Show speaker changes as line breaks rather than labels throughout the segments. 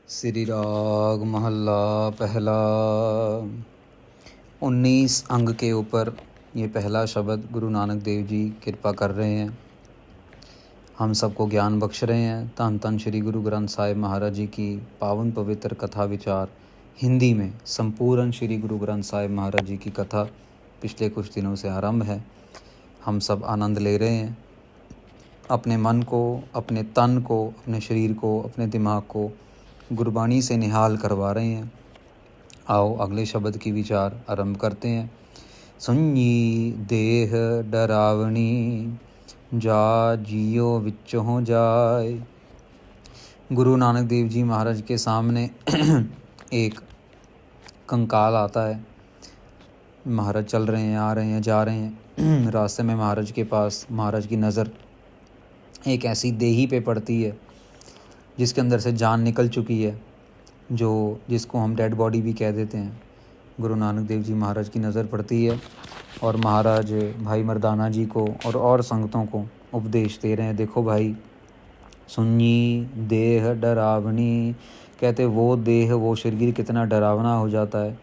श्री राग महल्ला पहला। 19 अंग के ऊपर ये पहला शब्द गुरु नानक देव जी कृपा कर रहे हैं, हम सबको ज्ञान बख्श रहे हैं। धन धन श्री गुरु ग्रंथ साहिब महाराज जी की पावन पवित्र कथा विचार हिंदी में संपूर्ण श्री गुरु ग्रंथ साहिब महाराज जी की कथा पिछले कुछ दिनों से आरंभ है। हम सब आनंद ले रहे हैं, अपने मन को, अपने तन को, अपने शरीर को, अपने दिमाग को गुरबाणी से निहाल करवा रहे हैं। आओ अगले शब्द की विचार आरंभ करते हैं। सुन्नी देह डरावनी, जा जियो विचों जाए। गुरु नानक देव जी महाराज के सामने एक कंकाल आता है। महाराज चल रहे हैं, आ रहे हैं, जा रहे हैं। रास्ते में महाराज के पास महाराज की नज़र एक ऐसी देही पे पड़ती है जिसके अंदर से जान निकल चुकी है, जिसको हम डेड बॉडी भी कह देते हैं। गुरु नानक देव जी महाराज की नज़र पड़ती है और महाराज भाई मर्दाना जी को और संगतों को उपदेश दे रहे हैं। देखो भाई, सुन्नी देह डरावनी, कहते वो देह, वो शरीर कितना डरावना हो जाता है।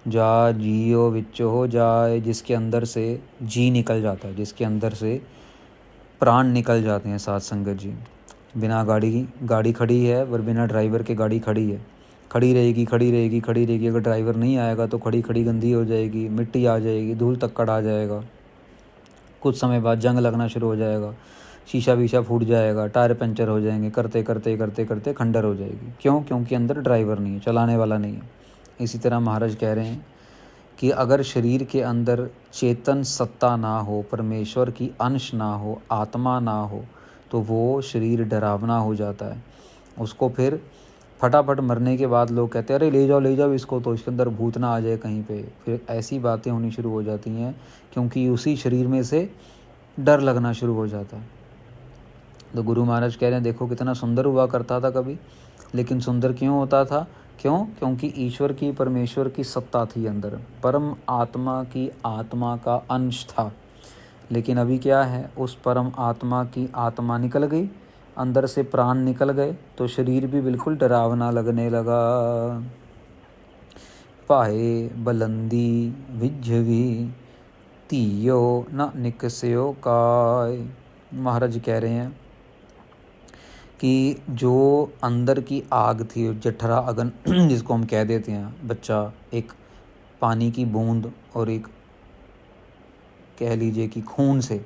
जा जियो विच हो जाए, जिसके अंदर से जी निकल जाता है, जिसके अंदर से प्राण निकल जाते हैं। साथ संगत जी, बिना गाड़ी खड़ी है पर बिना ड्राइवर के गाड़ी खड़ी है, खड़ी रहेगी। अगर ड्राइवर नहीं आएगा तो खड़ी गंदी हो जाएगी, मिट्टी आ जाएगी, धूल तक्कड़ आ जाएगा। कुछ समय बाद जंग लगना शुरू हो जाएगा, शीशा वीशा फूट जाएगा, टायर पंचर हो जाएंगे, करते खंडर हो जाएगी। क्यों? क्योंकि अंदर ड्राइवर नहीं है, चलाने वाला नहीं है। इसी तरह महाराज कह रहे हैं कि अगर शरीर के अंदर चेतन सत्ता ना हो, परमेश्वर की अंश ना हो, आत्मा ना हो, तो वो शरीर डरावना हो जाता है। उसको फिर फटाफट मरने के बाद लोग कहते हैं अरे ले जाओ इसको, तो इसके अंदर भूत ना आ जाए कहीं पे। फिर ऐसी बातें होनी शुरू हो जाती हैं क्योंकि उसी शरीर में से डर लगना शुरू हो जाता है। तो गुरु महाराज कह रहे हैं देखो कितना सुंदर हुआ करता था कभी, लेकिन सुंदर क्यों होता था? क्यों? क्योंकि ईश्वर की, परमेश्वर की सत्ता थी अंदर, परम आत्मा की आत्मा का अंश था। लेकिन अभी क्या है, उस परम आत्मा की आत्मा निकल गई, अंदर से प्राण निकल गए, तो शरीर भी बिल्कुल डरावना लगने लगा। पाए बलंदी विझवी, तीयो न निकस्यो काय। महाराज कह रहे हैं कि जो अंदर की आग थी, जठरा अगन जिसको हम कह देते हैं, बच्चा एक पानी की बूंद और एक कह लीजिए कि खून से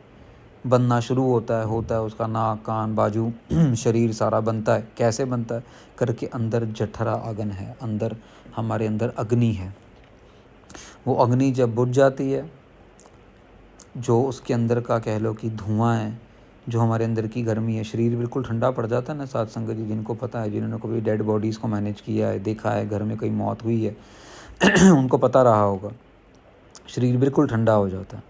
बनना शुरू होता है उसका नाक, कान, बाजू, शरीर सारा बनता है। कैसे बनता है? करके अंदर जठरा अगन है, अंदर हमारे अंदर अग्नि है। वो अग्नि जब बुझ जाती है, जो उसके अंदर का कह लो कि धुआं है, जो हमारे अंदर की गर्मी है, शरीर बिल्कुल ठंडा पड़ जाता है ना। साथ संगत जी, जिनको पता है, जिन्होंने कभी डेड बॉडीज़ को मैनेज किया है, देखा है, घर में कोई मौत हुई है उनको पता रहा होगा, शरीर बिल्कुल ठंडा हो जाता है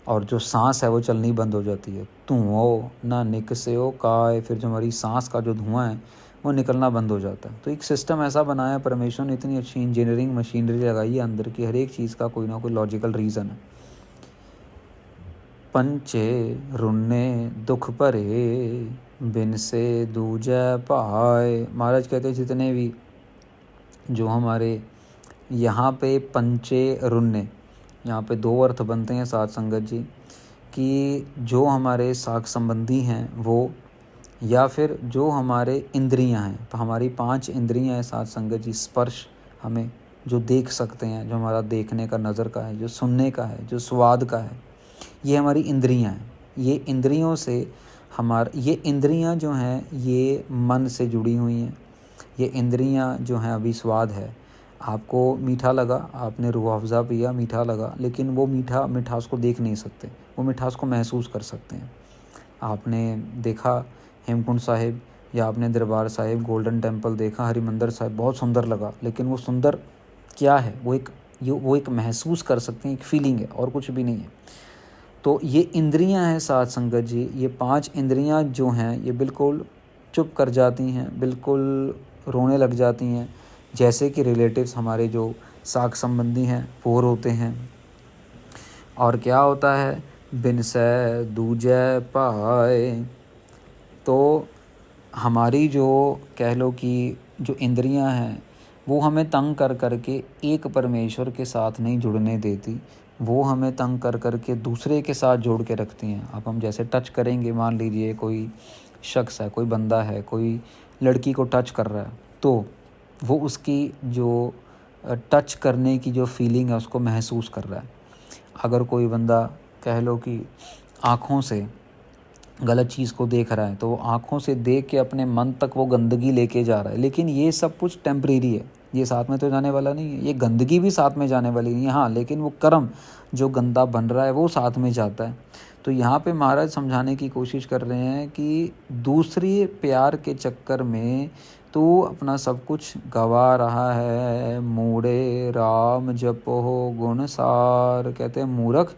और जो सांस है वो चलनी बंद हो जाती है। धुओं ना निकस्यो काय, फिर जो हमारी सांस का जो धुआं है वो निकलना बंद हो जाता है। तो एक सिस्टम ऐसा बनाया परमेश्वर ने, इतनी अच्छी इंजीनियरिंग मशीनरी लगाई है अंदर की, हर एक चीज़ का कोई ना कोई लॉजिकल रीज़न है। पंचे रुन्ने दुख भरे, बिन से दूजै पाए। महाराज कहते हैं जितने भी जो हमारे यहाँ पे पंचे रुन्ने, यहाँ पे दो अर्थ बनते हैं साथ संगत जी, कि जो हमारे साख संबंधी हैं वो, या फिर जो हमारे इंद्रियां हैं। तो हमारी 5 इंद्रियां हैं साथ संगत जी। स्पर्श, हमें जो देख सकते हैं, जो हमारा देखने का, नज़र का है, जो सुनने का है, जो स्वाद का है, ये हमारी इंद्रियां हैं। ये इंद्रियों से ये इंद्रियां जो हैं ये मन से जुड़ी हुई हैं। ये इंद्रियां जो हैं, अभी स्वाद है, आपको मीठा लगा, आपने रूह अफ़ज़ा पिया, मीठा लगा, लेकिन वो मिठास को देख नहीं सकते, वो मिठास को महसूस कर सकते हैं। आपने देखा हेमकुंड साहिब, या आपने दरबार साहिब, गोल्डन टेम्पल देखा, हरिमंदिर साहिब, बहुत सुंदर लगा, लेकिन वो सुंदर क्या है? वो एक महसूस कर सकते हैं, एक फीलिंग है और कुछ भी नहीं है। तो ये इंद्रियां हैं साथ संगत जी, ये 5 इंद्रियां जो हैं ये बिल्कुल चुप कर जाती हैं, बिल्कुल रोने लग जाती हैं, जैसे कि रिलेटिव्स हमारे जो साख संबंधी हैं वो रोते हैं। और क्या होता है? बिन से दूजै पाए। तो हमारी जो कह लो कि जो इंद्रियां हैं वो हमें तंग कर करके एक परमेश्वर के साथ नहीं जुड़ने देती, वो हमें तंग कर करके दूसरे के साथ जोड़ के रखती हैं। अब हम जैसे टच करेंगे, मान लीजिए कोई शख्स है, कोई बंदा है, कोई लड़की को टच कर रहा है, तो वो उसकी जो टच करने की जो फीलिंग है उसको महसूस कर रहा है। अगर कोई बंदा कह लो कि आँखों से गलत चीज़ को देख रहा है, तो वो आँखों से देख के अपने मन तक वो गंदगी लेके जा रहा है, लेकिन ये सब कुछ टेम्परेरी है, ये साथ में तो जाने वाला नहीं है, ये गंदगी भी साथ में जाने वाली नहीं है। हाँ, लेकिन वो कर्म जो गंदा बन रहा है वो साथ में जाता है। तो यहाँ पे महाराज समझाने की कोशिश कर रहे हैं कि दूसरी प्यार के चक्कर में तू अपना सब कुछ गवा रहा है। मूढ़े राम जपो गुण सार, कहते हैं मूर्ख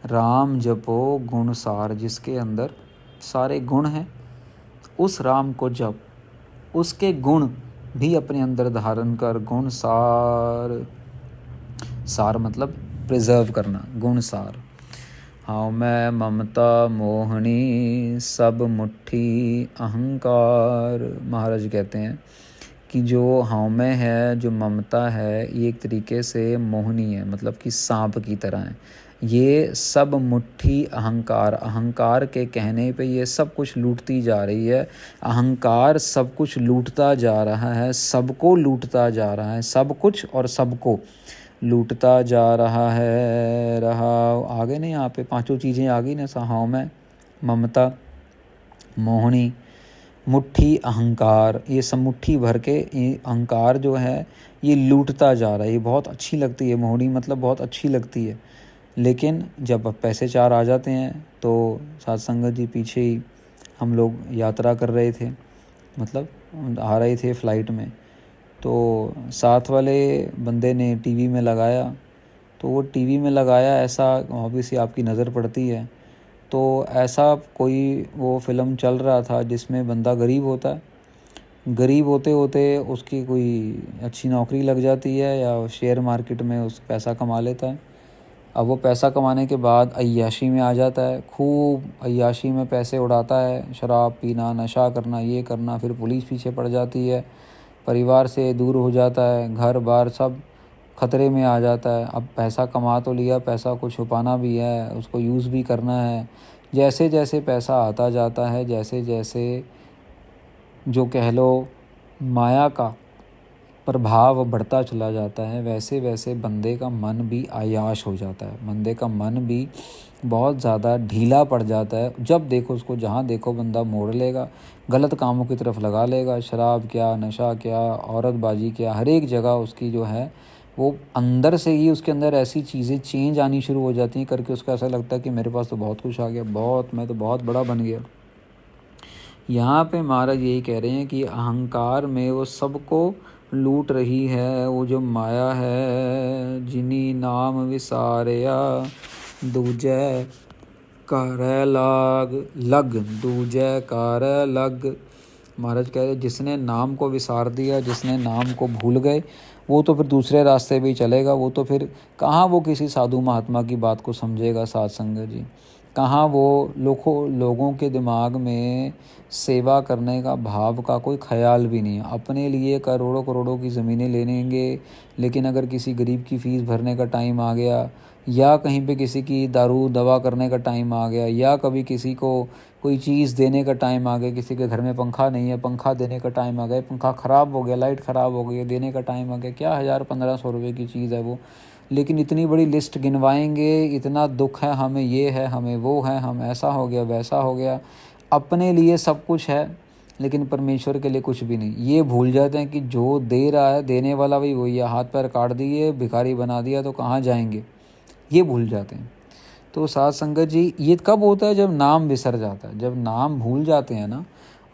राम जपो गुण सार, जिसके अंदर सारे गुण हैं उस राम को जप, उसके गुण भी अपने अंदर धारण कर। गुण सार, सार मतलब प्रिजर्व करना, गुण सार। हाँ मैं ममता मोहनी सब मुट्ठी अहंकार, महाराज कहते हैं कि जो हाँ मैं है, जो ममता है, ये एक तरीके से मोहनी है, मतलब कि सांप की तरह है। ये सब मुट्ठी अहंकार, अहंकार के कहने पे ये सब कुछ लूटती जा रही है। अहंकार सब कुछ लूटता जा रहा है, सबको लूटता जा रहा है, सब कुछ और सबको लूटता जा रहा है। रहा आगे नहीं, यहाँ पे पांचों चीज़ें आ गई ना, हाँ मैं, ममता, मोहनी, मुट्ठी अहंकार, ये सब मुट्ठी भर के ये अहंकार जो है ये लूटता जा रहा है। ये बहुत अच्छी लगती है, मोहनी मतलब बहुत अच्छी लगती है, लेकिन जब पैसे चार आ जाते हैं तो साथ संगत जी पीछे ही हम लोग यात्रा कर रहे थे, मतलब आ रहे थे फ़्लाइट में, तो साथ वाले बंदे ने टीवी में लगाया, तो वो टीवी में लगाया ऐसा, ऑब्वियसली आपकी नज़र पड़ती है, तो ऐसा कोई वो फ़िल्म चल रहा था जिसमें बंदा गरीब होता है, गरीब होते होते उसकी कोई अच्छी नौकरी लग जाती है या शेयर मार्केट में उस पैसा कमा लेता है। अब वो पैसा कमाने के बाद अय्याशी में आ जाता है, खूब अय्याशी में पैसे उड़ाता है, शराब पीना, नशा करना, ये करना, फिर पुलिस पीछे पड़ जाती है, परिवार से दूर हो जाता है, घर बार सब खतरे में आ जाता है। अब पैसा कमा तो लिया, पैसा को छुपाना भी है, उसको यूज़ भी करना है। जैसे जैसे पैसा आता जाता है, जैसे जैसे जो कह लो माया का प्रभाव बढ़ता चला जाता है, वैसे वैसे बंदे का मन भी अय्याश हो जाता है, बंदे का मन भी बहुत ज़्यादा ढीला पड़ जाता है। जब देखो उसको, जहाँ देखो बंदा मोड़ लेगा, गलत कामों की तरफ लगा लेगा, शराब क्या, नशा क्या, औरतबाजी क्या, हर एक जगह उसकी जो है वो अंदर से ही उसके अंदर ऐसी चीज़ें चेंज आनी शुरू हो जाती हैं करके उसको ऐसा लगता है कि मेरे पास तो बहुत कुछ आ गया, बहुत, मैं तो बहुत बड़ा बन गया। यहाँ पे महाराज यही कह रहे हैं कि अहंकार में वो सबको लूट रही है, वो जो माया है। जिनी नाम विसारया दूजै कार्य लग, दूजै कार्य लग। महाराज कह रहे जिसने नाम को विसार दिया, जिसने नाम को भूल गए, वो तो फिर दूसरे रास्ते भी चलेगा, वो तो फिर कहाँ वो किसी साधु महात्मा की बात को समझेगा साध संगत जी, कहाँ वो लोगों के दिमाग में सेवा करने का भाव का कोई ख्याल भी नहीं है। अपने लिए करोड़ों करोड़ों की ज़मीनें ले लेंगे, लेकिन अगर किसी गरीब की फ़ीस भरने का टाइम आ गया, या कहीं पे किसी की दारू दवा करने का टाइम आ गया, या कभी किसी को कोई चीज़ देने का टाइम आ गया, किसी के घर में पंखा नहीं है, पंखा देने का टाइम आ गया, पंखा ख़राब हो गया, लाइट ख़राब हो गई, देने का टाइम आ गया, क्या 1000-1500 रुपये की चीज़ है वो, लेकिन इतनी बड़ी लिस्ट गिनवाएंगे, इतना दुख है हमें, ये है, हमें वो है, हम ऐसा हो गया, वैसा हो गया। अपने लिए सब कुछ है, लेकिन परमेश्वर के लिए कुछ भी नहीं। ये भूल जाते हैं कि जो दे रहा है, देने वाला भी वही है। हाथ पैर काट दिए, भिखारी बना दिया तो कहाँ जाएंगे, ये भूल जाते हैं। तो साध संगत जी, ये कब होता है? जब नाम बिसर जाता है, जब नाम भूल जाते हैं ना।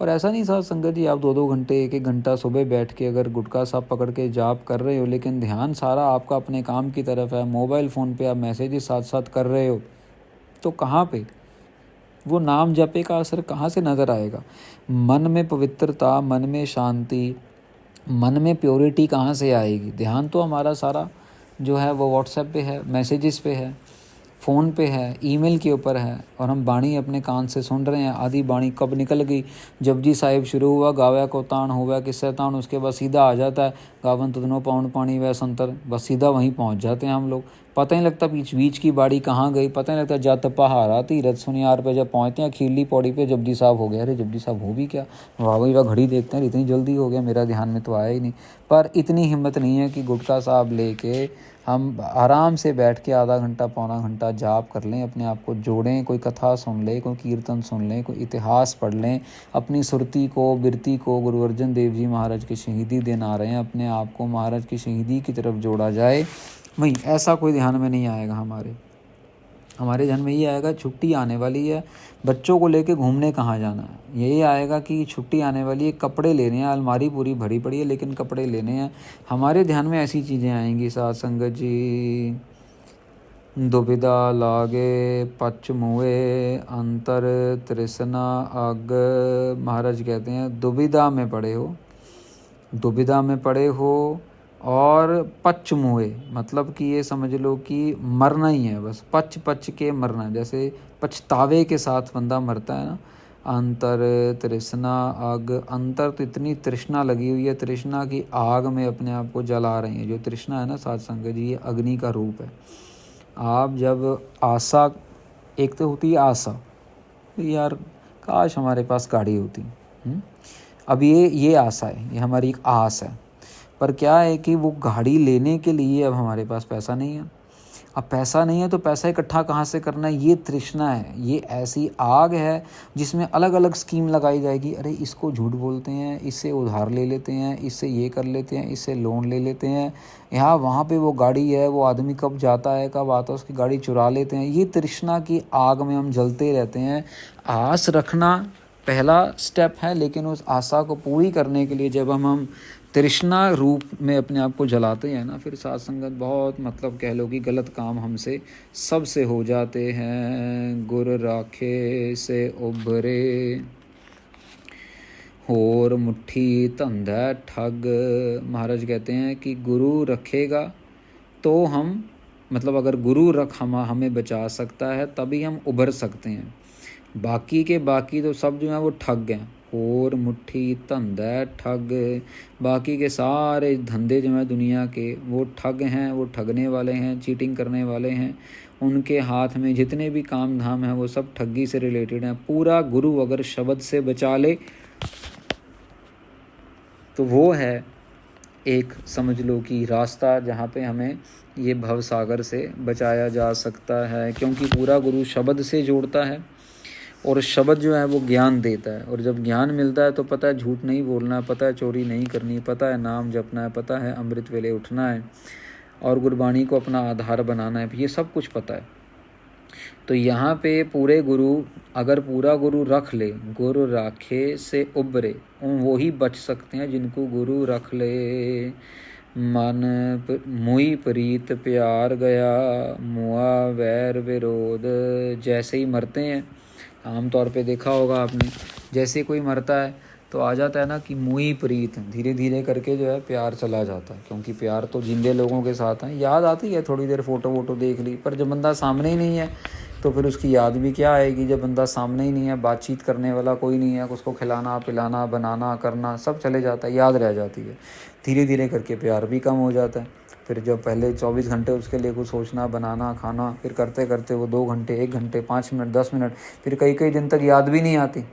और ऐसा नहीं साध संगत जी, आप 2-2 घंटे, 1-1 घंटा सुबह बैठ के अगर गुटखा साहब पकड़ के जाप कर रहे हो, लेकिन ध्यान सारा आपका अपने काम की तरफ है, मोबाइल फ़ोन पे आप मैसेजेस साथ साथ कर रहे हो, तो कहाँ पे वो नाम जपे का असर कहाँ से नज़र आएगा? मन में पवित्रता, मन में शांति, मन में प्योरिटी कहाँ से आएगी? ध्यान तो हमारा सारा जो है वो व्हाट्सएप पे है, मैसेजेस पे है, फ़ोन पे है, ईमेल के ऊपर है, और हम बाणी अपने कान से सुन रहे हैं। आधी बाणी कब निकल गई, जपजी साहिब शुरू हुआ, गावै को ताण होवै किस्से ताण, उसके बाद सीधा आ जाता है गावन तुदनो पाउंड पानी वह संतर, बस सीधा वहीं पहुंच जाते हैं हम लोग। पता नहीं लगता बीच बीच की बाड़ी कहाँ गई, पता नहीं लगता। जत पहाड़ा तीरथ सुनियार पे जब पहुँचते हैं अखीरली पौड़ी पे जपजी साहब हो गया। अरे जपजी साहब हो भी क्या, वाह भाई वाह, घड़ी देखते हैं इतनी जल्दी हो गया, मेरा ध्यान में तो आया ही नहीं। पर इतनी हिम्मत नहीं है कि गुटखा साहब लेके हम आराम से बैठ के आधा घंटा पौना घंटा जाप कर लें, अपने आप को जोड़ें, कोई कथा सुन लें, कोई कीर्तन सुन लें, कोई इतिहास पढ़ लें, अपनी सुरती को बिरती को गुरु अर्जन देव जी महाराज के शहीदी दिन आ रहे हैं, अपने आप को महाराज की शहीदी की तरफ जोड़ा जाए। वहीं ऐसा कोई ध्यान में नहीं आएगा। हमारे ध्यान में ये आएगा छुट्टी आने वाली है, बच्चों को लेके घूमने कहाँ जाना है। यही आएगा कि छुट्टी आने वाली है, कपड़े लेने हैं, अलमारी पूरी भरी पड़ी है लेकिन कपड़े लेने हैं। हमारे ध्यान में ऐसी चीज़ें आएंगी। साथ संगत जी, दुविधा लागे पच मुए अंतर तृष्णा अग। महाराज कहते हैं दुविधा में पड़े हो और पच मुए, मतलब कि ये समझ लो कि मरना ही है, बस पच के मरना, जैसे पछतावे के साथ बंदा मरता है ना। अंतर तृष्णा अग, अंतर तो इतनी तृष्णा लगी हुई है, तृष्णा की आग में अपने आप को जला रही है। जो तृष्णा है ना साध संगत जी, ये अग्नि का रूप है। आप जब आशा, एक तो होती है आशा, यार काश हमारे पास गाड़ी होती। अब ये आशा है, ये हमारी एक आस है। पर क्या है कि वो गाड़ी लेने के लिए अब हमारे पास पैसा नहीं है। अब पैसा नहीं है तो पैसा इकट्ठा कहाँ से करना है, ये तृष्णा है। ये ऐसी आग है जिसमें अलग अलग स्कीम लगाई जाएगी। अरे इसको झूठ बोलते हैं, इससे उधार ले लेते हैं, इससे ये कर लेते हैं, इससे लोन ले लेते हैं, यहाँ वहाँ पे वो गाड़ी है, वो आदमी कब जाता है कब आता है, उसकी गाड़ी चुरा लेते हैं। ये तृष्णा की आग में हम जलते रहते हैं। आस रखना पहला स्टेप है, लेकिन उस आशा को पूरी करने के लिए जब हम तृष्णा रूप में अपने आप को जलाते हैं ना, फिर साथ संगत बहुत मतलब कह लो कि गलत काम हमसे सबसे हो जाते हैं। गुर राखे से उभरे होर मुट्ठी धंधा ठग। महाराज कहते हैं कि गुरु रखेगा तो हम, मतलब अगर गुरु हमें बचा सकता है तभी हम उभर सकते हैं। बाकी तो सब जो हैं वो ठग हैं। और मुट्ठी धंधा ठग, बाकी के सारे धंधे जो हैं दुनिया के वो ठग हैं, वो ठगने वाले हैं, चीटिंग करने वाले हैं। उनके हाथ में जितने भी काम धाम हैं वो सब ठगी से रिलेटेड हैं। पूरा गुरु अगर शब्द से बचा ले तो वो है एक, समझ लो कि रास्ता जहाँ पे हमें ये भव सागर से बचाया जा सकता है। क्योंकि पूरा गुरु शब्द से जोड़ता है और शब्द जो है वो ज्ञान देता है। और जब ज्ञान मिलता है तो पता है झूठ नहीं बोलना है, पता है चोरी नहीं करनी, पता है नाम जपना है, पता है अमृत वेले उठना है और गुरबाणी को अपना आधार बनाना है, ये सब कुछ पता है। तो यहाँ पे पूरे गुरु, अगर पूरा गुरु रख ले, गुरु राखे से उबरे, वो ही बच सकते हैं जिनको गुरु रख ले। मन मुई प्रीत प्यार गया मुआ वैर विरोध। जैसे ही मरते हैं, आमतौर पे देखा होगा आपने, जैसे कोई मरता है तो आ जाता है ना कि मुई प्रीत, धीरे धीरे करके जो है प्यार चला जाता है। क्योंकि प्यार तो जिंदे लोगों के साथ है। याद आती है, थोड़ी देर फ़ोटो वोटो देख ली, पर जब बंदा सामने ही नहीं है तो फिर उसकी याद भी क्या आएगी। जब बंदा सामने ही नहीं है, बातचीत करने वाला कोई नहीं है, उसको खिलाना पिलाना बनाना करना सब चले जाता है, याद रह जाती है। धीरे धीरे करके प्यार भी कम हो जाता है। फिर जब पहले 24 घंटे उसके लिए कुछ सोचना बनाना खाना, फिर करते करते वो 2 घंटे 1 घंटे 5 मिनट 10 मिनट, फिर कई दिन तक याद भी नहीं आती,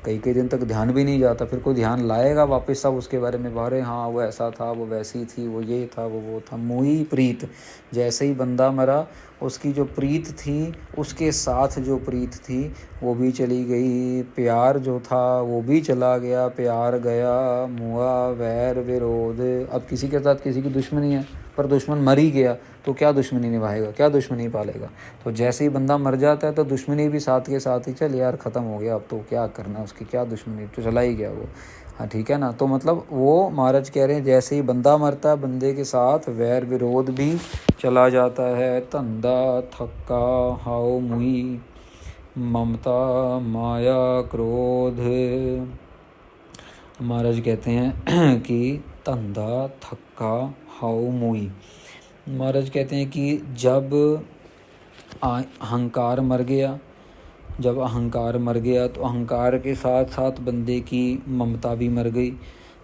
कई दिन तक ध्यान भी नहीं जाता। फिर कोई ध्यान लाएगा वापस सब उसके बारे में, बारे हाँ वो ऐसा था, वो वैसी थी, वो ये था, वो था। मोही प्रीत, जैसे ही बंदा मरा उसकी जो प्रीत थी, उसके साथ जो प्रीत थी वो भी चली गई, प्यार जो था वो भी चला गया, प्यार गया मुआ वैर विरोध। अब किसी के साथ किसी की दुश्मनी है, पर दुश्मन मर ही गया तो क्या दुश्मनी निभाएगा, क्या दुश्मनी पालेगा। तो जैसे ही बंदा मर जाता है तो दुश्मनी भी साथ के साथ ही, चल यार ख़त्म हो गया, अब तो क्या करना, उसकी क्या दुश्मनी, तो चला ही गया वो। हाँ ठीक है ना। तो मतलब वो महाराज कह रहे हैं जैसे ही बंदा मरता है बंदे के साथ वैर विरोध भी चला जाता है। धंधा थक्का हाउ मुई ममता माया क्रोध। महाराज कहते हैं कि धंधा थक्का हाउ मुई। महाराज कहते हैं कि जब अहंकार मर गया। जब अहंकार मर गया तो अहंकार के साथ साथ बंदे की ममता भी मर गई।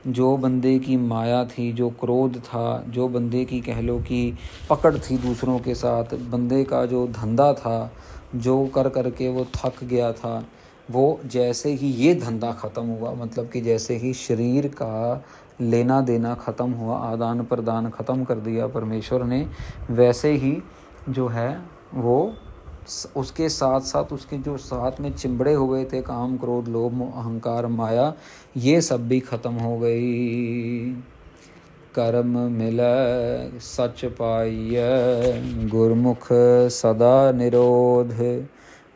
जो बंदे की माया थी, जो क्रोध था, जो बंदे की कह लो कि पकड़ थी दूसरों के साथ, बंदे का जो धंधा था, जो कर कर के वो थक गया था, वो जैसे ही ये धंधा ख़त्म हुआ, मतलब कि जैसे ही शरीर का लेना देना ख़त्म हुआ, आदान प्रदान ख़त्म कर दिया परमेश्वर ने, वैसे ही जो है वो उसके साथ साथ उसके जो साथ में चिंबड़े हुए थे काम क्रोध लोभ मोह अहंकार माया, ये सब भी ख़त्म हो गई। कर्म मिलै सच पाइयै गुरमुख सदा निरोध।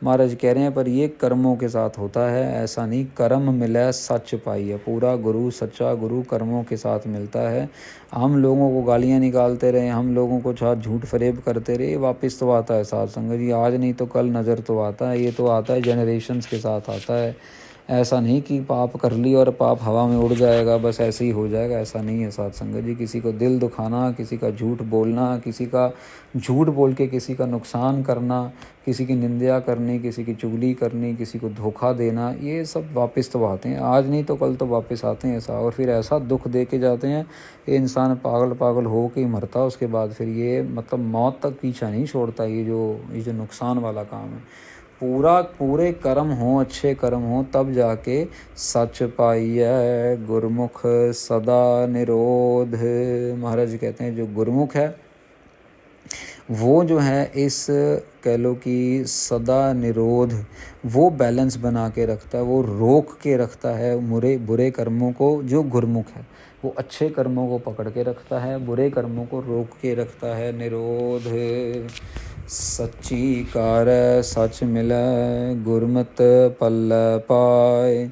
महाराज कह रहे हैं पर ये कर्मों के साथ होता है, ऐसा नहीं। कर्म मिले सच पाइए, पूरा गुरु सच्चा गुरु कर्मों के साथ मिलता है। हम लोगों को गालियाँ निकालते रहे, हम लोगों को साथ झूठ फरेब करते रहे, वापस तो आता है साथ संगत जी, आज नहीं तो कल नज़र तो आता है। ये तो आता है जनरेशन्स के साथ आता है। ऐसा नहीं कि पाप कर ली और पाप हवा में उड़ जाएगा, बस ऐसे ही हो जाएगा, ऐसा नहीं है साथ संगत जी। किसी को दिल दुखाना, किसी का झूठ बोलना, किसी का झूठ बोल के किसी का नुकसान करना, किसी की निंदा करनी, किसी की चुगली करनी, किसी को धोखा देना, ये सब वापस तो आते हैं, आज नहीं तो कल तो वापस आते हैं ऐसा। और फिर ऐसा दुख दे के जाते हैं, ये इंसान पागल पागल हो के ही मरता, उसके बाद फिर ये मतलब मौत तक पीछा नहीं छोड़ता। ये जो नुकसान वाला काम है, पूरे कर्म हों, अच्छे कर्म हों, तब जाके सच पाइयै गुरमुख सदा निरोध। महाराज कहते हैं जो गुरमुख है वो जो है इस कह लो कि सदा निरोध, वो बैलेंस बना के रखता है, वो रोक के रखता है बुरे कर्मों को। जो गुरमुख है वो अच्छे कर्मों को पकड़ के रखता है, बुरे कर्मों को रोक के रखता है। निरोध सच्ची कार सच मिलै गुरमत पल्लै पाए।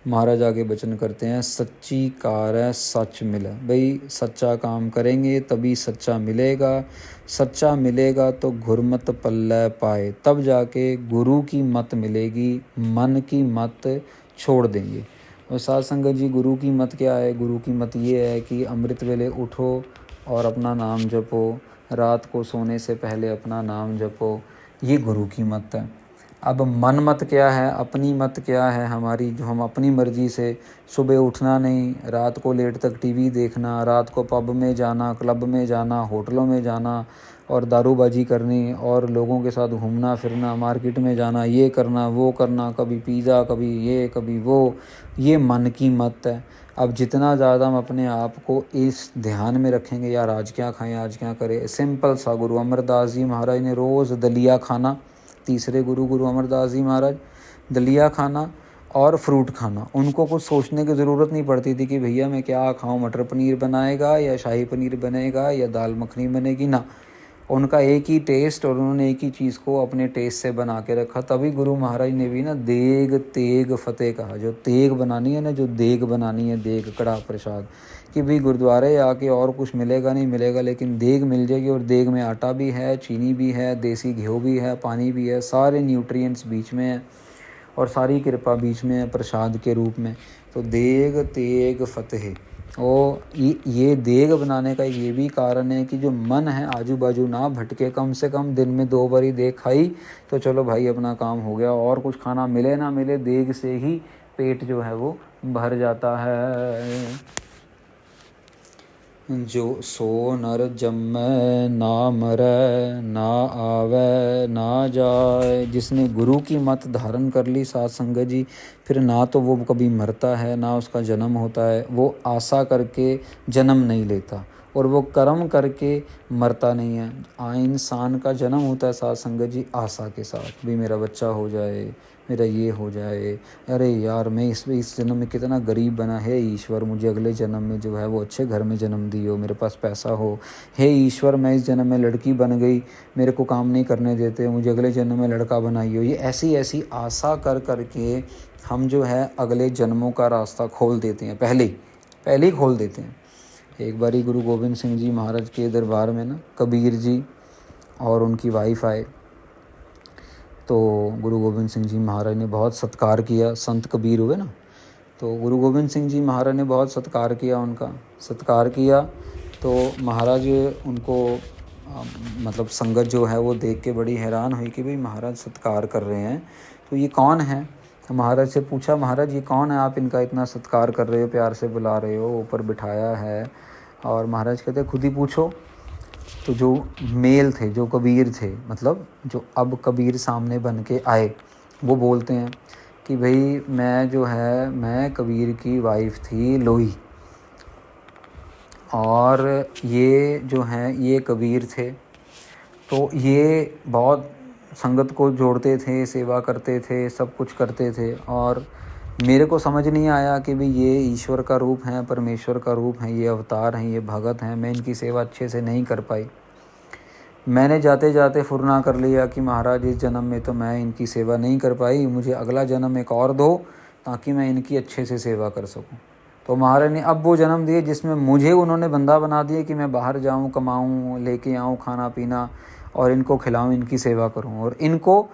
महाराज आगे वचन करते हैं, सच्ची कार है सच मिले। भाई सच्चा काम करेंगे तभी सच्चा मिलेगा, सच्चा मिलेगा तो गुरमत पल्लै पाए, तब जाके गुरु की मत मिलेगी, मन की मत छोड़ देंगे। और साथ संगत जी गुरु की मत क्या है? गुरु की मत ये है कि अमृत वेले उठो और अपना नाम जपो, रात को सोने से पहले अपना नाम जपो, ये गुरु की मत है। अब मन मत क्या है, अपनी मत क्या है हमारी, जो हम अपनी मर्ज़ी से सुबह उठना नहीं, रात को लेट तक टीवी देखना, रात को पब में जाना, क्लब में जाना, होटलों में जाना और दारूबाजी करनी और लोगों के साथ घूमना फिरना, मार्केट में जाना, ये करना वो करना, कभी पिज़्ज़ा कभी ये कभी वो, ये मन की मत है। अब जितना ज़्यादा हम अपने आप को इस ध्यान में रखेंगे, यार आज क्या खाएं, आज क्या करें, सिंपल सा गुरु अमरदास जी महाराज ने रोज़ दलिया खाना, तीसरे गुरु अमरदास जी महाराज, दलिया खाना और फ्रूट खाना। उनको कुछ सोचने की ज़रूरत नहीं पड़ती थी कि भैया मैं क्या खाऊं, मटर पनीर बनाएगा या शाही पनीर बनेगा या दाल मखनी बनेगी, ना। उनका एक ही टेस्ट और उन्होंने एक ही चीज़ को अपने टेस्ट से बना के रखा। तभी गुरु महाराज ने भी ना देग तेग फतेह कहा। जो तेग बनानी है ना, जो देग बनानी है, देग कड़ा प्रसाद, कि भाई गुरुद्वारे आके और कुछ मिलेगा नहीं मिलेगा, लेकिन देग मिल जाएगी। और देग में आटा भी है, चीनी भी है, देसी घी भी है, पानी भी है, सारे न्यूट्रिएंट्स बीच में है और सारी कृपा बीच में है प्रसाद के रूप में। तो देग तेग फतेह। और ये देग बनाने का ये भी कारण है कि जो मन है आजू बाजू ना भटके, कम से कम दिन में 2 बारी देग खाई तो चलो भाई अपना काम हो गया। और कुछ खाना मिले ना मिले, देग से ही पेट जो है वो भर जाता है। जो सो नर जम्मै ना मरै, ना आवे ना जाए। जिसने गुरु की मत धारण कर ली साथ संगत जी, फिर ना तो वो कभी मरता है ना उसका जन्म होता है। वो आशा करके जन्म नहीं लेता और वो कर्म करके मरता नहीं है। इंसान का जन्म होता है साथ संगत जी आशा के साथ, भी मेरा बच्चा हो जाए, मेरा ये हो जाए, अरे यार मैं इस जन्म में कितना गरीब बना है ईश्वर, मुझे अगले जन्म में जो है वो अच्छे घर में जन्म दियो, मेरे पास पैसा हो। हे ईश्वर मैं इस जन्म में लड़की बन गई, मेरे को काम नहीं करने देते, मुझे अगले जन्म में लड़का बनाइयो। ये ऐसी ऐसी आशा कर करके हम जो है अगले जन्मों का रास्ता खोल देते हैं, पहले ही खोल देते हैं। एक बारी गुरु गोविंद सिंह जी महाराज के दरबार में ना कबीर जी और उनकी वाइफ आए, तो गुरु गोविंद सिंह जी महाराज ने बहुत सत्कार किया। संत कबीर हुए ना, तो गुरु गोविंद सिंह जी महाराज ने बहुत सत्कार किया, उनका सत्कार किया। तो महाराज उनको मतलब संगत जो है वो देख के बड़ी हैरान हुई कि भाई महाराज सत्कार कर रहे हैं, तो ये कौन है। तो महाराज से पूछा, महाराज ये कौन है, आप इनका इतना सत्कार कर रहे हो, प्यार से बुला रहे हो, ऊपर बिठाया है। और महाराज कहते खुद ही पूछो। तो जो मेल थे, जो कबीर थे, मतलब जो अब कबीर सामने बन के आए, वो बोलते हैं कि भाई मैं कबीर की वाइफ थी लोई, और ये जो हैं ये कबीर थे। तो ये बहुत संगत को जोड़ते थे, सेवा करते थे, सब कुछ करते थे। और मेरे को समझ नहीं आया कि भाई ये ईश्वर का रूप है, परमेश्वर का रूप है, ये अवतार हैं, ये भगत हैं, मैं इनकी सेवा अच्छे से नहीं कर पाई। मैंने जाते जाते फुरना कर लिया कि महाराज इस जन्म में तो मैं इनकी सेवा नहीं कर पाई, मुझे अगला जन्म एक और दो ताकि मैं इनकी अच्छे से सेवा कर सकूं। तो महाराज ने अब वो जन्म दिए जिसमें मुझे उन्होंने बंदा बना दिया कि मैं बाहर जाऊं, कमाऊं, लेके आऊं खाना पीना और इनको खिलाऊं, इनकी सेवा करूं। और इनको,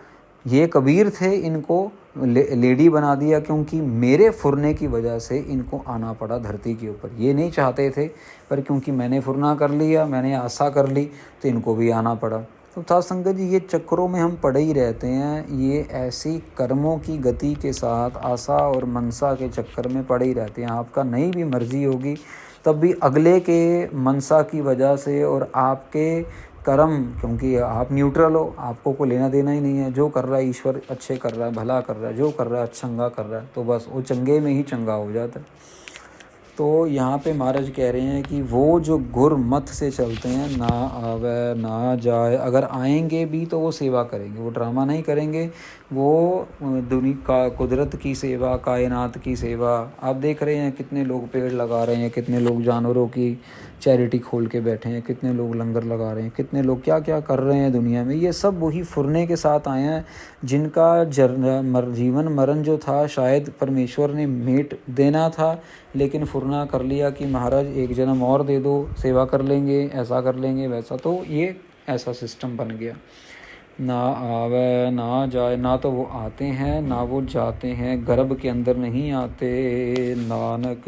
ये कबीर थे, इनको लेडी बना दिया, क्योंकि मेरे फुरने की वजह से इनको आना पड़ा धरती के ऊपर। ये नहीं चाहते थे, पर क्योंकि मैंने फुरना कर लिया, मैंने आशा कर ली, तो इनको भी आना पड़ा। तो साध संगत जी, ये चक्रों में हम पड़े ही रहते हैं। ये ऐसी कर्मों की गति के साथ आशा और मनसा के चक्कर में पड़े ही रहते हैं। आपका नहीं भी मर्जी होगी तब भी अगले के मनसा की वजह से और आपके कर्म, क्योंकि आप न्यूट्रल हो, आपको को लेना देना ही नहीं है। जो कर रहा है ईश्वर अच्छे कर रहा है, भला कर रहा है, जो कर रहा है चंगा कर रहा है, तो बस वो चंगे में ही चंगा हो जाता है। तो यहाँ पे महाराज कह रहे हैं कि वो जो गुरमत से चलते हैं, ना आवे ना जाए, अगर आएंगे भी तो वो सेवा करेंगे, वो ड्रामा नहीं करेंगे, वो दुनिया का कुदरत की सेवा, कायनात की सेवा। आप देख रहे हैं कितने लोग पेड़ लगा रहे हैं, कितने लोग जानवरों की चैरिटी खोल के बैठे हैं, कितने लोग लंगर लगा रहे हैं, कितने लोग क्या क्या कर रहे हैं दुनिया में। ये सब वही फुरने के साथ आए हैं जिनका जीवन मरण जो था शायद परमेश्वर ने मेट देना था, लेकिन फुरना कर लिया कि महाराज एक जन्म और दे दो, सेवा कर लेंगे, ऐसा कर लेंगे, वैसा। तो ये ऐसा सिस्टम बन गया। ना आवे ना जाए, ना तो वो आते हैं ना वो जाते हैं, गर्भ के अंदर नहीं आते। नानक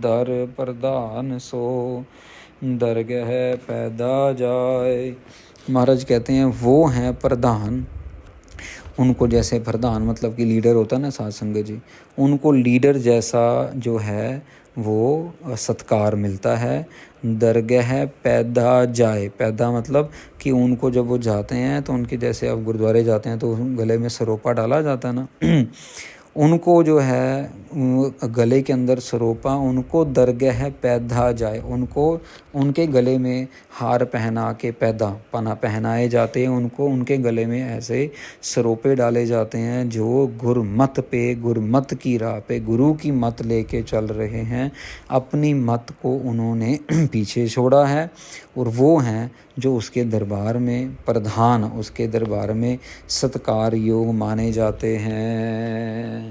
दर प्रधान सो दरगह पैदा जाए। महाराज कहते हैं वो हैं प्रधान, उनको जैसे प्रधान मतलब कि लीडर होता है ना साध संगत जी, उनको लीडर जैसा जो है वो सत्कार मिलता है। दरगह पैदा जाए, पैदा मतलब कि उनको जब वो जाते हैं तो उनके, जैसे अब गुरुद्वारे जाते हैं तो गले में सरोपा डाला जाता है ना उनको जो है गले के अंदर सरोपा, उनको दरगह पैदा जाए, उनको उनके गले में हार पहना के पहनाए जाते हैं, उनको उनके गले में ऐसे सरोपे डाले जाते हैं जो गुरमत पे, गुरमत की राह पे, गुरु की मत लेके चल रहे हैं। अपनी मत को उन्होंने पीछे छोड़ा है, और वो हैं जो उसके दरबार में प्रधान, उसके दरबार में सत्कार योग माने जाते हैं।